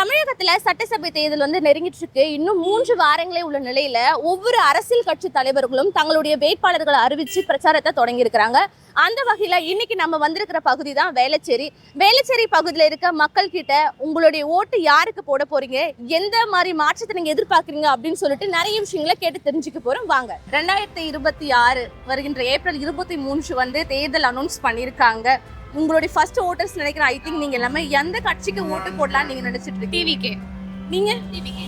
தமிழகத்துல சட்டசபை தேர்தல் வந்து நெருங்கிட்டு இருக்கு. இன்னும் 3 வாரங்களே உள்ள நிலையில ஒவ்வொரு அரசியல் கட்சி தலைவர்களும் தங்களுடைய வேட்பாளர்களை அறிவிச்சு பிரச்சாரத்தை தொடங்கி இருக்கிறாங்க. அந்த வகையில இன்னைக்கு நம்ம வந்திருக்கிற பகுதி தான் வேளச்சேரி. வேளச்சேரி பகுதியில் இருக்க மக்கள் கிட்ட உங்களுடைய ஓட்டு யாருக்கு போட போறீங்க, எந்த மாதிரி மாற்றத்தை நீங்க எதிர்பார்க்குறீங்க அப்படின்னு சொல்லிட்டு நிறைய விஷயங்களை கேட்டு தெரிஞ்சுக்க போறோம். வாங்க. 2026 வருகின்ற ஏப்ரல் 23 வந்து தேர்தல் அனௌன்ஸ் பண்ணியிருக்காங்க. உங்களுடைய ஃபர்ஸ்ட் ஓட்டர்ஸ் நினைக்கிறேன். ஐ திங்க் நீங்க எல்லாமே எந்த கட்சிக்கு ஓட்டு போடலாம்னு நீங்க நினைச்சிட்டு இருக்கீங்க? டிவிகே. நீங்க?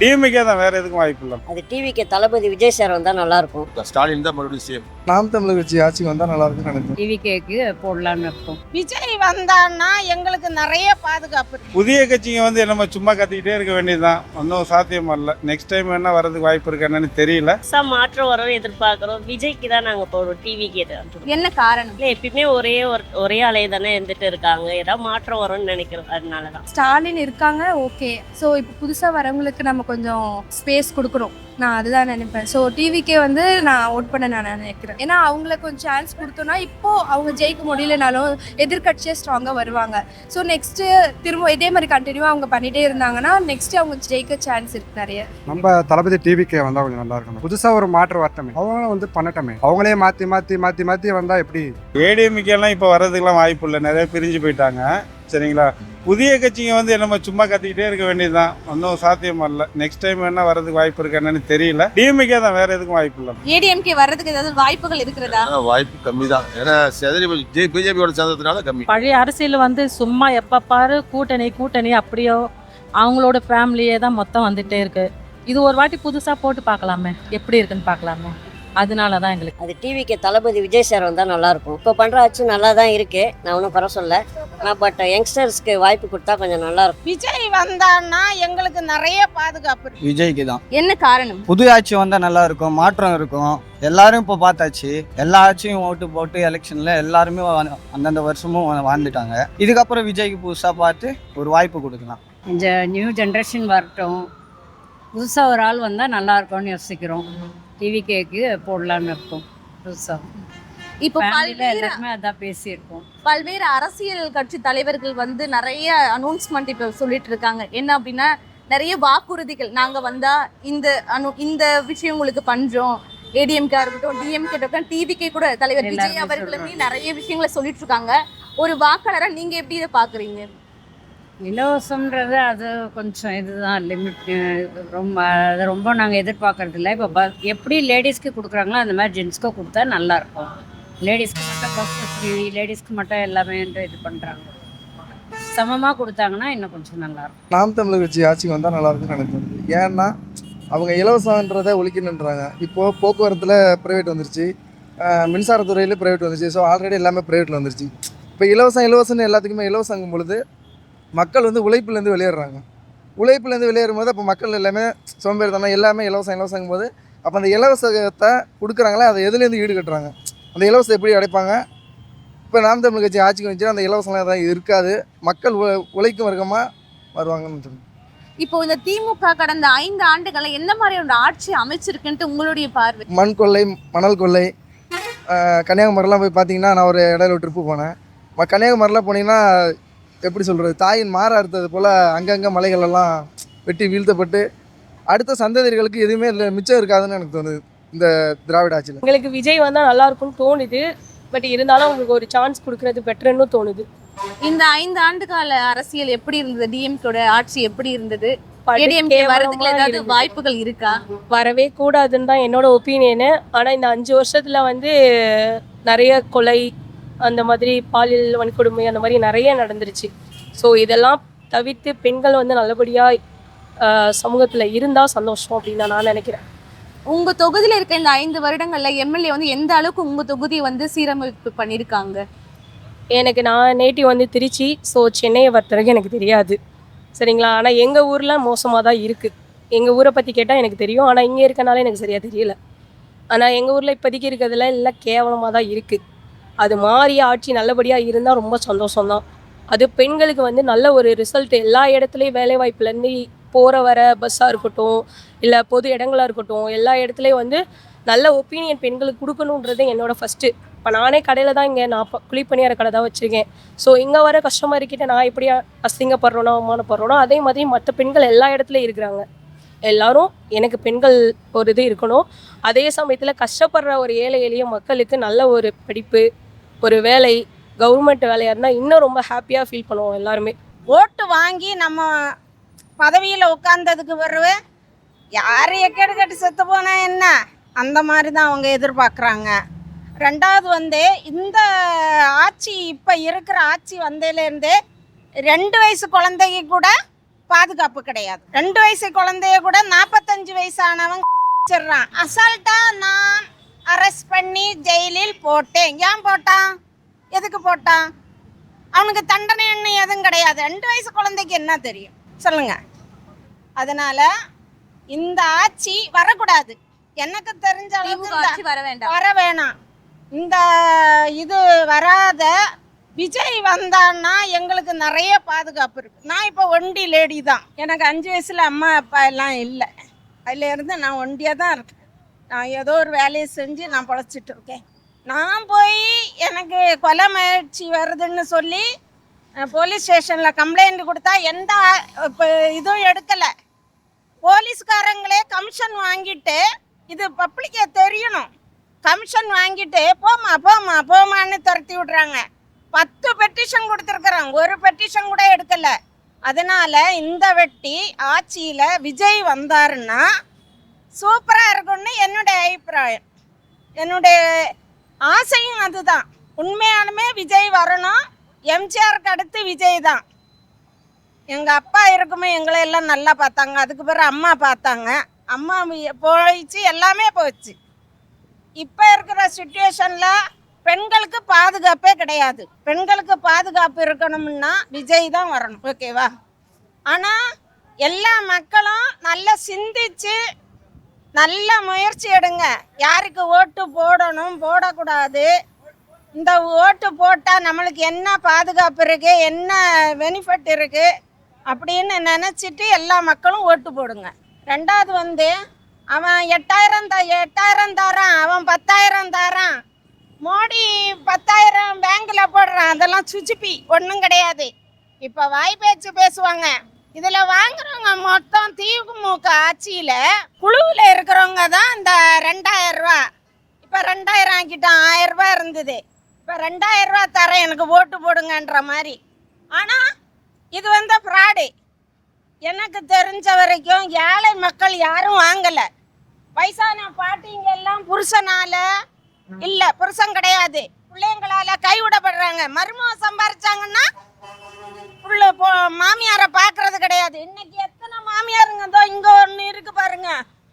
டிஎம்கே தான், வேற எதுக்கும் வாய்ப்பு இல்லை. அது டிவிகே தளபதி விஜய் சார் வந்தா நல்லா இருக்கும். ஸ்டாலின் தான் மறுபடியும் சேம். நாம் தமிழர் கட்சி ஆட்சிக்கு வந்தா நல்லா இருக்கும்னு நினைக்கிறேன். டிவிகேக்கு போடலான்னு இருக்கும். விஜய் வந்தான்னா எங்களுக்கு நிறைய பாதுகாப்பு. புதிய கட்சிங்க வந்து நம்ம சும்மா கத்திக்கிட்டே இருக்க வேண்டியதுதான், ஒன்றும் சாத்தியம் இல்லை. நெக்ஸ்ட் டைம் என்ன வரதுக்கு வாய்ப்பு இருக்கு என்னன்னு தெரியல. மாற்றம் வரும் எதிர்பார்க்கிறோம். விஜய்க்கு தான் நாங்க போடுறோம். டிவிக்கே தான். என்ன காரணம்? இல்லை, எப்பயுமே ஒரே அலையை தானே இருந்துட்டு இருக்காங்க. ஏதாவது மாற்றம் வரும்னு நினைக்கிறோம். அதனாலதான் ஸ்டாலின் இருக்காங்க. ஓகே, ஸோ இப்போ புதுசாக வரவங்களுக்கு நம்ம கொஞ்சம் ஸ்பேஸ் கொடுக்குறோம். நான் அதுதான் நினைப்பேன். ஸோ டிவிக்கே வந்து நான் ஓட் பண்ண நான் நினைக்கிறேன். ஏன்னா அவங்களுக்கு கொஞ்சம் சான்ஸ் கொடுத்தோன்னா இப்போ அவங்க ஜெயிக்க முடியலனாலும் எதிர்கட்சியே ஸ்ட்ராங்காக வருவாங்க. ஸோ நெக்ஸ்ட்டு திரும்ப இதே மாதிரி கண்டினியூவாக அவங்க பண்ணிகிட்டே இருந்தாங்கன்னா நெக்ஸ்ட்டு அவங்க ஜெயிக்க சான்ஸ் இருக்கு நிறைய. நம்ம தளபதி டிவிக்கே வந்தா கொஞ்சம் நல்லா இருக்கணும். புதுசா ஒரு மாற்று வரட்டமே, அவங்க வந்து பண்ணட்டமே. அவங்களே மாத்தி மாத்தி மாத்தி மாத்தி வந்தா எப்படி? ஏடிஎம்கேலாம் இப்போ வர்றதுக்கெல்லாம் வாய்ப்பு இல்லை, நிறைய பிரிஞ்சு போயிட்டாங்க. சரிங்களா? புதிய கட்சிங்க வந்து நம்ம சும்மா கத்திக்கிட்டே இருக்க வேண்டியதுதான், ஒன்றும் சாத்தியம் இல்லை. நெக்ஸ்ட் டைம் என்ன வரதுக்கு வாய்ப்பு இருக்கு என்னன்னு தெரியல. டிஎம்கே தான், வேற எதுக்கும் வாய்ப்பு இல்லை. ஏடிஎம்கே வர்றதுக்கு ஏதாவது வாய்ப்புகள் இருக்கிறதா? வாய்ப்பு கம்மி தான். ஏன்னா பிஜேபியோட சேர்ந்ததுனால கம்மி. பழைய அரசியல் வந்து சும்மா எப்ப பாரு கூட்டணி அப்படியோ அவங்களோட ஃபேமிலியே தான் மொத்தம் வந்துட்டே இருக்கு. இது ஒரு வாட்டி புதுசா போட்டு பார்க்கலாமே, எப்படி இருக்குன்னு பார்க்கலாமே. அதனால தான் எங்களுக்கு அது டிவிக்கே தளபதி விஜய் சார் வந்தா நல்லா இருக்கும். இப்போ பண்ற ஆட்சி நல்லா தான் இருக்கு, நான் ஒன்றும் குறை சொல்ல. பட் யங்ஸ்டர்ஸ்க்கு வாய்ப்பு கொடுத்தா கொஞ்சம் நல்லா இருக்கும். விஜய் வந்தான்னா எங்களுக்கு நிறைய பாதுகாப்பு. விஜய்க்கு தான். என்ன காரணம்? புது ஆட்சி வந்தா நல்லா இருக்கும், மாற்றம் இருக்கும். எல்லாரும் இப்போ பார்த்தாச்சு, எல்லா ஆட்சியும் ஓட்டு போட்டு எலெக்ஷன்ல எல்லாருமே அந்தந்த வருஷமும் வாழ்ந்துட்டாங்க. இதுக்கப்புறம் விஜய்க்கு புதுசா பார்த்து ஒரு வாய்ப்பு கொடுக்கலாம். இந்த நியூ ஜென்ரேஷன் வரட்டும், புதுசாக ஒரு ஆள் வந்தால் நல்லா இருக்கும்னு யோசிக்கிறோம். டிவிகேக்கு போடலான்னு இருக்கும். புதுசாக இப்போ எல்லாருமே அதான் பேசியிருக்கோம். பல்வேறு அரசியல் கட்சி தலைவர்கள் வந்து நிறைய அனௌன்ஸ்மெண்ட் இப்போ சொல்லிட்டு இருக்காங்க. என்ன அப்படின்னா, நிறைய வாக்குறுதிகள், நாங்க வந்தா இந்த விஷயம் உங்களுக்கு பண்றோம். ஏடிஎம்கே இருக்கட்டும், டிஎம்கே இருக்கட்டும், டிவிகே கூட தலைவர் விஜய் அவர்களுமே நிறைய விஷயங்களை சொல்லிட்டு இருக்காங்க. ஒரு வாக்காளரா நீங்க எப்படி இதை பாக்குறீங்க? இலவசம்ன்றது அது கொஞ்சம் இதுதான் லிமிட். ரொம்ப நாங்கள் எதிர்பார்க்கறது இல்லை. இப்போ எப்படி லேடிஸ்க்கு கொடுக்குறாங்களோ அந்த மாதிரி ஜென்ஸ்க்கு கொடுத்தா நல்லாயிருக்கும். லேடிஸ்க்கு மட்டும் பஸ் ஃப்ரீ, லேடிஸ்க்கு மட்டும் எல்லாமே இது பண்ணுறாங்க. சமமாக கொடுத்தாங்கன்னா இன்னும் கொஞ்சம் நல்லாயிருக்கும். நாம் தமிழர் கட்சி ஆட்சிக்கு வந்தா நல்லா இருக்கும்னு நினைக்கிறேன். ஏன்னா அவங்க இலவசன்றதை ஒழிக்கணுன்றாங்க. இப்போது போக்குவரத்தில் ப்ரைவேட் வந்துருச்சு, மின்சாரத்துறையில் ப்ரைவேட் வந்துருச்சு. ஸோ ஆல்ரெடி எல்லாமே ப்ரைவேட்டில் வந்துருச்சு. இப்போ இலவசம்னு எல்லாத்துக்குமே இலவசங்கும் பொழுது மக்கள் வந்து உழைப்புலேருந்து வெளியேறாங்க. உழைப்புலேருந்து வெளியேறும் போது அப்போ மக்கள் எல்லாமே சோம்பேறித்தனம், எல்லாமே இலவசங்கும் போது அப்போ அந்த இலவசத்தை கொடுக்குறாங்களே, அதை எதுலேருந்து ஈடுகட்டுறாங்க? அந்த இலவசத்தை எப்படி அடைப்பாங்க? இப்போ நாம் தமிழ் கட்சி ஆட்சிக்கு வந்துச்சுன்னா அந்த இலவசம்லாம் எதாவது இருக்காது. மக்கள் உழைக்கும் வர்க்கமாக வருவாங்கன்னு சொல்லி. இப்போ இந்த திமுக கடந்த 5 ஆண்டுகளை எந்த மாதிரி ஒரு ஆட்சி அமைச்சிருக்குன்ட்டு உங்களுடைய பார்வை? மண் கொள்ளை, மணல் கொள்ளை. கன்னியாகுமரிலாம் போய் பார்த்தீங்கன்னா, நான் ஒரு இடையில ட்ரிப்பு போனேன். கன்னியாகுமரிலாம் போனீங்கன்னா எப்படி சொல்கிறது, தாயின் மாற அறுத்தது போல் அங்கங்கே மலைகளெல்லாம் வெட்டி வீழ்த்தப்பட்டு அடுத்த சந்ததிகளுக்கு எதுவுமே இல்லை, மிச்சம் இருக்காதுன்னு எனக்கு தோணுது இந்த திராவிட ஆட்சியில். எங்களுக்கு விஜய் வந்தால் நல்லா இருக்கும்னு தோணுது. பட் இருந்தாலும் உங்களுக்கு ஒரு சான்ஸ் கொடுக்கறது பெட்டர்னு தோணுது. இந்த 5 ஆண்டு கால அரசியல் எப்படி இருந்தது? டிஎம்கேட ஆட்சி எப்படி இருந்தது? ஏடிஎம்கே வரதுக்கு ஏதாவது வாய்ப்புகள் இருக்கா? வரவே கூடாதுன்னு தான் என்னோட ஒப்பீனியனு. ஆனால் இந்த 5 வருஷத்துல வந்து நிறைய கொலை, அந்த மாதிரி பாலியல் வன்கொடுமை, அந்த மாதிரி நிறைய நடந்துருச்சு. ஸோ இதெல்லாம் தவிர்த்து பெண்கள் வந்து நல்லபடியாக சமூகத்தில் இருந்தால் சந்தோஷம் அப்படின்னு நான் நினைக்கிறேன். உங்கள் தொகுதியில் இருக்க இந்த 5 வருடங்களில் எம்எல்ஏ வந்து எந்த அளவுக்கு உங்கள் தொகுதியை வந்து சீரமைப்பு பண்ணியிருக்காங்க? நான் நேட்டிவ் வந்து திருச்சி. ஸோ சென்னையை பொறுத்தவரைக்கும் எனக்கு தெரியாது, சரிங்களா? ஆனால் எங்கள் ஊரில் மோசமாக தான் இருக்குது. எங்கள் ஊரை பற்றி கேட்டால் எனக்கு தெரியும், ஆனால் இங்கே இருக்கனால எனக்கு சரியாக தெரியல. ஆனால் எங்கள் ஊரில் இப்போதைக்கு இருக்கிறதுல எல்லாம் கேவலமாக தான் இருக்குது. அது மாறிய ஆட்சி நல்லபடியாக இருந்தால் ரொம்ப சந்தோஷம்தான். அது பெண்களுக்கு வந்து நல்ல ஒரு ரிசல்ட், எல்லா இடத்துலையும் வேலைவாய்ப்புலேருந்து போகிற வர பஸ்ஸாக இருக்கட்டும், இல்லை பொது இடங்களாக இருக்கட்டும், எல்லா இடத்துலையும் வந்து நல்ல ஒப்பீனியன் பெண்களுக்கு கொடுக்கணுன்றது என்னோடய ஃபஸ்ட்டு இப்போ நானே கடையில் தான் இங்கே நான் குழிப்பணியார கடை தான் வச்சுருக்கேன். ஸோ இங்கே வர கஸ்டமர்கிட்ட நான் எப்படி அசிங்கப்படுறோனோ அவமானப்படுறோனோ அதே மாதிரி மற்ற பெண்கள் எல்லா இடத்துலையும் இருக்கிறாங்க. எல்லாரும் எனக்கு பெண்கள் ஒரு இது இருக்கணும். அதே சமயத்தில் கஷ்டப்படுற ஒரு ஏழை எளிய மக்களுக்கு நல்ல ஒரு படிப்பு, ஒரு வேலை, கவர்மெண்ட் வேலையாக இருந்தால் இன்னும் ரொம்ப ஹாப்பியாக ஃபீல் பண்ணுவோம் எல்லாருமே. ஓட்டு வாங்கி நம்ம பதவியில் உட்கார்ந்ததுக்கு பிறகு யார் எக்கேடு கட்டி செத்து போனா என்ன, அந்த மாதிரி தான் அவங்க எதிர்பார்க்குறாங்க. ரெண்டாவது வந்து இந்த ஆட்சி இப்போ இருக்கிற ஆட்சி வந்ததுலேருந்தே 2 வயசு குழந்தைக்கு கூட பாதுகாப்பு கிடையாது. 2 வயசு குழந்தைய கூட 45 வயசானவங்க வச்சிடுறான். அசால்ட்டாக நான் அரெஸ்ட் பண்ணி ஜெயிலில் போட்டேன். ஏன் போட்டான், எதுக்கு போட்டான்? அவனுக்கு தண்டனை என்ன எதுவும் கிடையாது. 2 வயசு குழந்தைக்கு என்ன தெரியும் சொல்லுங்க. அதனால இந்த ஆட்சி வரக்கூடாது. எனக்கு தெரிஞ்ச அளவுக்கு வர வேணாம். இந்த இது வராத விஜய் வந்தான்னா எங்களுக்கு நிறைய பாதுகாப்பு இருக்கு. நான் இப்போ ஒண்டி லேடி தான். எனக்கு 5 வயசுல அம்மா அப்பா எல்லாம் இல்லை. அதுலேருந்து நான் ஒண்டியாக தான் இருக்கேன். நான் ஏதோ ஒரு வேலையை செஞ்சு நான் பொழைச்சிட்டு இருக்கேன். நான் போய் எனக்கு கொலை முயற்சி வருதுன்னு சொல்லி போலீஸ் ஸ்டேஷனில் கம்ப்ளைண்ட் கொடுத்தா எந்த இப்போ இதுவும் எடுக்கலை. போலீஸ்காரங்களே கமிஷன் வாங்கிட்டு, இது பப்ளிக்கே தெரியணும், கமிஷன் வாங்கிட்டு போமா போமா போமான்னு துரத்தி விட்றாங்க. 10 பெட்டிஷன் கொடுத்துருக்குறாங்க, ஒரு பெட்டிஷன் கூட எடுக்கலை. அதனால் இந்த வெட்டி ஆட்சியில் விஜய் வந்தாருன்னா சூப்பராக இருக்கும்னு என்னுடைய அபிப்பிராயம். என்னுடைய ஆசையும் அதுதான். உண்மையாலுமே விஜய் வரணும். எம்ஜிஆருக்கு அடுத்து விஜய் தான். எங்கள் அப்பா இருக்குமே எங்களை எல்லாம் நல்லா பார்த்தாங்க. அதுக்கு பிறகு அம்மா பார்த்தாங்க. அம்மா போயிடுச்சு, எல்லாமே போச்சு. இப்போ இருக்கிற சுச்சுவேஷனில் பெண்களுக்கு பாதுகாப்பே கிடையாது. பெண்களுக்கு பாதுகாப்பு இருக்கணும்னா விஜய் தான் வரணும். ஓகேவா? ஆனால் எல்லா மக்களும் நல்லா சிந்திச்சு நல்ல முயற்சி எடுங்க. யாருக்கு ஓட்டு போடணும் போடக்கூடாது, இந்த ஓட்டு போட்டால் நம்மளுக்கு என்ன பாதுகாப்பு இருக்குது, என்ன பெனிஃபிட் இருக்குது அப்படின்னு நினச்சிட்டு எல்லா மக்களும் ஓட்டு போடுங்க. ரெண்டாவது வந்து அவன் 8,000 தரான், அவன் 10,000 தரான். மோடி 10,000 பேங்க்கில் போடுறான். அதெல்லாம் சுச்சிப்பி, ஒன்றும் கிடையாது. இப்போ வாய் பேச்சு பேசுவாங்க. இதில் வாங்குறவங்க மொத்தம் திமுக ஆட்சியில் குழுவில் இருக்கிறவங்க தான் இந்த 2,000 ரூபா. இப்போ 2,000 ஆக்கிட்டான். 1,000 ரூபா இருந்தது. இப்போ 2,000 ரூபா தரேன் எனக்கு ஓட்டு போடுங்கன்ற மாதிரி. ஆனால் இது வந்து ஃப்ராடு. எனக்கு தெரிஞ்ச வரைக்கும் ஏழை மக்கள் யாரும் வாங்கலை. வயசான பாட்டிங்க எல்லாம் புருஷனால இல்லை, புருஷன் கிடையாது, பிள்ளைங்களால் கைவிடப்படுறாங்க. மருமக சம்பாரிச்சாங்கன்னா மாமியாரை பார்க்கறது கிடையாது. இன்னைக்கு எத்தனை மாமியாருங்க இதோ இங்கே ஒன்று இருக்கு பாருங்க.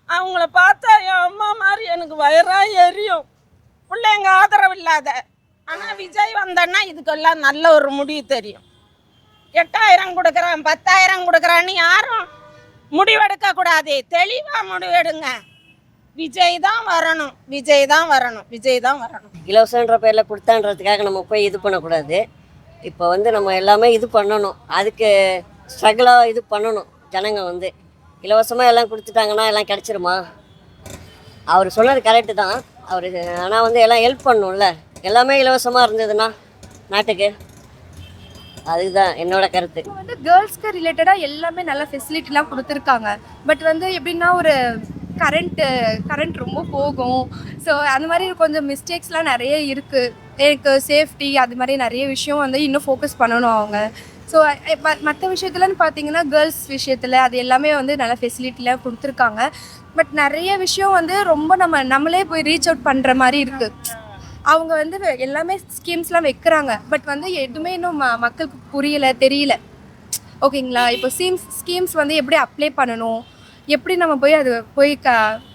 அவங்கள பார்த்தா என் அம்மா மாதிரி எனக்கு வயிறாக எரியும். பிள்ளைங்க ஆதரவு இல்லாத. ஆனால் விஜய் வந்தோன்னா இதுக்கெல்லாம் நல்ல ஒரு முடிவு தெரியும். 8,000 கொடுக்குறான், 10,000 கொடுக்குறான்னு யாரும் முடிவெடுக்க கூடாது. தெளிவாக முடிவெடுங்க. விஜய் தான் வரணும், விஜய் தான் வரணும், விஜய் தான் வரணும். இலவசன்ற பேரில் கொடுத்தான்றதுக்காக நம்ம போய் இது பண்ணக்கூடாது. இப்போ வந்து நம்ம எல்லாமே இது பண்ணணும். அதுக்கு ஸ்ட்ரகிளாக இது பண்ணணும். ஜனங்க வந்து இலவசமாக எல்லாம் கொடுத்துட்டாங்கன்னா எல்லாம் கிடச்சிருமா? அவர் சொன்னது கரெக்டு தான். அவர் ஆனால் வந்து எல்லாம் ஹெல்ப் பண்ணணும்ல. எல்லாமே இலவசமாக இருந்ததுன்னா நாட்டுக்கு. அதுதான் என்னோட கருத்து. இப்போ வந்து கேர்ள்ஸ்க்கு ரிலேட்டடாக எல்லாமே நல்ல ஃபெசிலிட்டிலாம் கொடுத்துருக்காங்க. பட் வந்து எப்படின்னா ஒரு கரண்ட் ரொம்ப போகும். ஸோ அந்த மாதிரி கொஞ்சம் மிஸ்டேக்ஸ்லாம் நிறைய இருக்குது. எனக்கு சேஃப்டி அது மாதிரி நிறைய விஷயம் வந்து இன்னும் ஃபோக்கஸ் பண்ணணும் அவங்க. ஸோ மற்ற விஷயத்துலன்னு பார்த்தீங்கன்னா கேர்ள்ஸ் விஷயத்தில் அது எல்லாமே வந்து நல்ல ஃபெசிலிட்டிலாம் கொடுத்துருக்காங்க. பட் நிறைய விஷயம் வந்து ரொம்ப நம்மளே போய் ரீச் அவுட் பண்ணுற மாதிரி இருக்குது. அவங்க வந்து எல்லாமே ஸ்கீம்ஸ்லாம் வைக்கிறாங்க. பட் வந்து எதுவுமே இன்னும் மக்களுக்கு புரியலை, தெரியல. ஓகேங்களா? இப்போ ஸ்கீம்ஸ் வந்து எப்படி அப்ளை பண்ணணும், எப்படி நம்ம போய் அது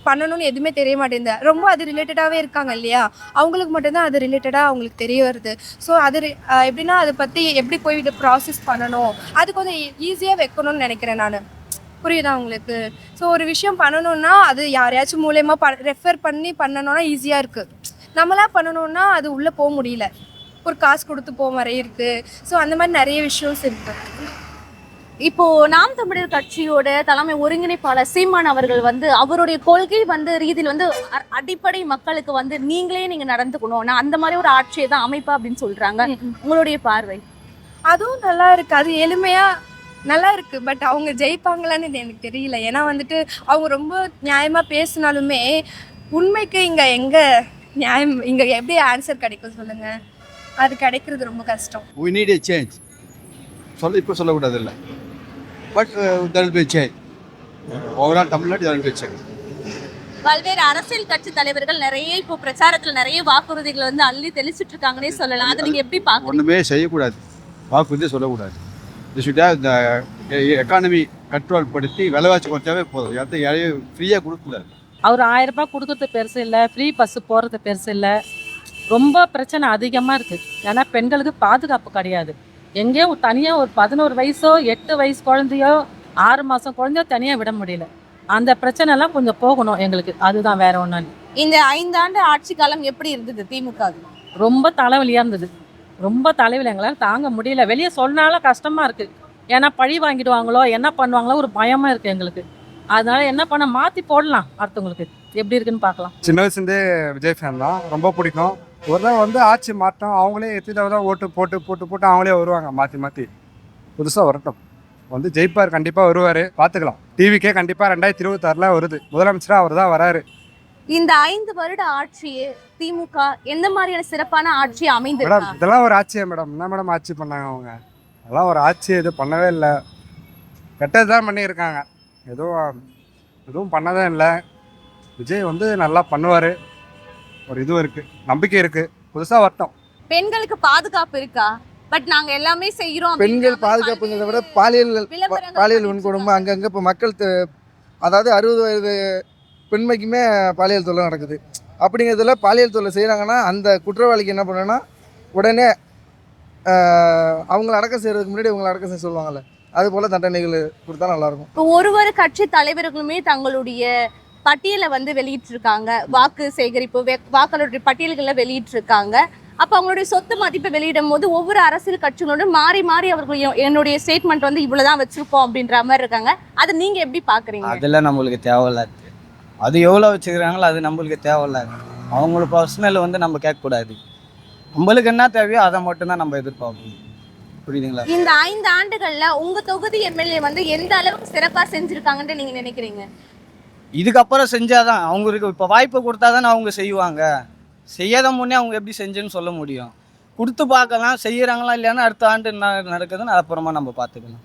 பண்ணணும்னு எதுவுமே தெரிய மாட்டேங்குது. ரொம்ப அது ரிலேட்டடாகவே இருக்காங்க இல்லையா? அவங்களுக்கு மட்டும்தான் அது ரிலேட்டடாக அவங்களுக்கு தெரிய வருது. ஸோ அது எப்படின்னா அதை பற்றி எப்படி போய் இதை ப்ராசஸ் பண்ணணும், அது கொஞ்சம் ஈஸியாக வைக்கணும்னு நினைக்கிறேன் நான். புரியுதா உங்களுக்கு? ஸோ ஒரு விஷயம் பண்ணணுன்னா அது யாரையாச்சும் மூலயமா ரெஃபர் பண்ணி பண்ணணும்னா ஈஸியாக இருக்குது. நம்மளாக பண்ணணுன்னா அது உள்ளே போக முடியல, ஒரு காசு கொடுத்து போக மாதிரி இருக்குது. ஸோ அந்த மாதிரி நிறைய விஷயம்ஸ் இருக்குது. இப்போ நாம் தமிழர் கட்சியோட தலைமை ஒருங்கிணைப்பாளர் சீமான் அவர்கள் வந்து அவருடைய கொள்கை வந்து ரீதியில் வந்து அடிப்படை மக்களுக்கு வந்து நீங்க நடந்துக்கணும், நான் அந்த மாதிரி ஒரு ஆட்சியை தான் அமைப்பா அப்படின்னு சொல்றாங்க. உங்களுடைய பார்வை? அதுவும் நல்லா இருக்கு, அது எளிமையா நல்லா இருக்கு. பட் அவங்க ஜெயிப்பாங்களான்னு இது எனக்கு தெரியல. ஏன்னா வந்துட்டு அவங்க ரொம்ப நியாயமா பேசினாலுமே உண்மைக்கு இங்க எங்க நியாயம், இங்க எப்படி ஆன்சர் கிடைக்கும் சொல்லுங்க? அது கிடைக்கிறது ரொம்ப கஷ்டம். we need a change இப்போ சொல்லக்கூடாது இல்லை, but there will be a change. Overall Tamil Nadu there will be a change. பல்வேறு அரசியல் கட்சி தலைவர்கள் நிறைய இப்போ பிரச்சாரத்துல நிறைய வாக்குறுதிகளை வந்து அள்ளி தெளிச்சிட்டு இருக்காங்கன்னே சொல்லலாம். அதை நீங்க எப்படி பாக்குறீங்க? ஒன்றுமே செய்யக்கூடாது, வாக்குறுதியே சொல்லக்கூடாது. இது சுட்டாக இந்த எக்கானமி கண்ட்ரோல் படுத்தி விலைவாசி குறைச்சாவே போதும். யார்த்தையும் ஃப்ரீயாக கொடுக்கக்கூடாது. அவர் 1000 ரூபாய் கொடுக்கறது பெருசு இல்லை, ஃப்ரீ பஸ்ஸு போகிறது பெருசு இல்லை. ரொம்ப பிரச்சனை அதிகமாக இருக்குது. ஏன்னா பெண்களுக்கு பாதுகாப்பு கிடையாது. எங்கேயோ தனியாக ஒரு 11 வயசோ 8 வயசு குழந்தையோ 6 மாதம் குழந்தையோ தனியாக விட முடியல. அந்த பிரச்சனைலாம் கொஞ்சம் போகணும் எங்களுக்கு, அதுதான், வேற ஒன்றும். இந்த 5 ஆண்டு ஆட்சி காலம் எப்படி இருந்தது திமுக? ரொம்ப தலைவலியாக இருந்தது, ரொம்ப தலைவலி, எங்களால் தாங்க முடியல. வெளியே சொன்னாலும் கஷ்டமாக இருக்குது. ஏன்னா பழி வாங்கிடுவாங்களோ என்ன பண்ணுவாங்களோ ஒரு பயமாக இருக்குது எங்களுக்கு. அதனால என்ன பண்ண, மாற்றி போடலாம், அடுத்தவங்களுக்கு எப்படி இருக்குன்னு பார்க்கலாம். சின்ன வயசுலேருந்தே விஜய் ஃபேன் தான், ரொம்ப பிடிக்கும். ஒரு நாள் வந்து ஆட்சி மாற்றம், அவங்களே எத்தனை தடவை தான் ஓட்டு போட்டு போட்டு போட்டு அவங்களே வருவாங்க, மாற்றி மாற்றி. புதுசாக வரட்டும், வந்து ஜெயிப்பார், கண்டிப்பாக வருவார், பார்த்துக்கலாம். டிவிக்கே கண்டிப்பாக 2026 வருது, முதலமைச்சராக அவர் தான் வராரு. இந்த 5 வருட ஆட்சியே திமுக எந்த மாதிரியான சிறப்பான ஆட்சி மேடம் அமைந்திருக்கு? இதெல்லாம் ஒரு ஆட்சியா மேடம்? என்ன மேடம் ஆட்சி பண்ணாங்க அவங்க? அதெல்லாம் ஒரு ஆட்சி இது பண்ணவே இல்லை, கெட்டது தான் பண்ணியிருக்காங்க. எதுவும் பண்ணதே இல்லை. விஜய் வந்து நல்லா பண்ணுவார், ஒரு இதுவும் இருக்குது, நம்பிக்கை இருக்குது, புதுசாக வரட்டும். பெண்களுக்கு பாதுகாப்பு இருக்கா? பட் நாங்க எல்லாமே செய்யறோம். பெண்கள் பாதுகாப்புங்கிறத விட பாலியல் வன்கொடுமை அங்கங்கே இப்போ மக்கள் அதாவது 60 வயது பெண்மைக்குமே பாலியல் தொல்லை நடக்குது. அப்படிங்கிறதுல பாலியல் தொல்லை செய்கிறாங்கன்னா அந்த குற்றவாளிக்கு என்ன பண்ணணும்னா உடனே அவங்கள அடக்கம் செய்கிறதுக்கு முன்னாடி அவங்கள அடக்கம் செய்ய சொல்லுவாங்கள்ல, அது போல் தண்டனைகள் கொடுத்தா நல்லாயிருக்கும். இப்போ ஒரு கட்சி தலைவர்களுமே தங்களுடைய பட்டியலை வந்து வெளியிட்டிருக்காங்க, வாக்கு சேகரிப்பு வாக்காளருடைய பட்டியல்களை வெளியிட்டிருக்காங்க. அப்போ அவங்களுடைய சொத்து மதிப்பை வெளியிடும் போது ஒவ்வொரு அரசியல் கட்சிகளோட மாறி மாறி அவர்கள் என்னுடைய ஸ்டேட்மெண்ட் வந்து இவ்வளவுதான் வச்சிருக்கோம் அப்படின்ற மாதிரி இருக்காங்க. அதை நீங்க எப்படி பாக்குறீங்க? அதெல்லாம் நம்மளுக்கு தேவையில்ல. அது எவ்வளோ வச்சுக்கிறாங்களோ அது நம்மளுக்கு தேவையில்ல. அவங்களோட பர்சனல் வந்து நம்ம கேட்கக்கூடாது. நம்மளுக்கு என்ன தேவையோ அதை மட்டும்தான் நம்ம எதிர்பார்க்கணும். புரியுதுங்களா? இந்த 5 ஆண்டுகள்ல உங்க தொகுதி எம்எல்ஏ வந்து எந்த அளவுக்கு சிறப்பா செஞ்சிருக்காங்கன்னு நீங்க நினைக்கிறீங்க? இதுக்கப்புறம் செஞ்சாதான் அவங்களுக்கு இப்போ வாய்ப்பு கொடுத்தாதானே அவங்க செய்வாங்க. செய்யாத முன்னே அவங்க எப்படி செஞ்சுன்னு சொல்ல முடியும்? கொடுத்து பார்க்கலாம், செய்யறாங்களா இல்லையானா அடுத்த ஆண்டு என்ன நடக்குதுன்னு அப்புறமா நம்ம பார்த்துக்கலாம்.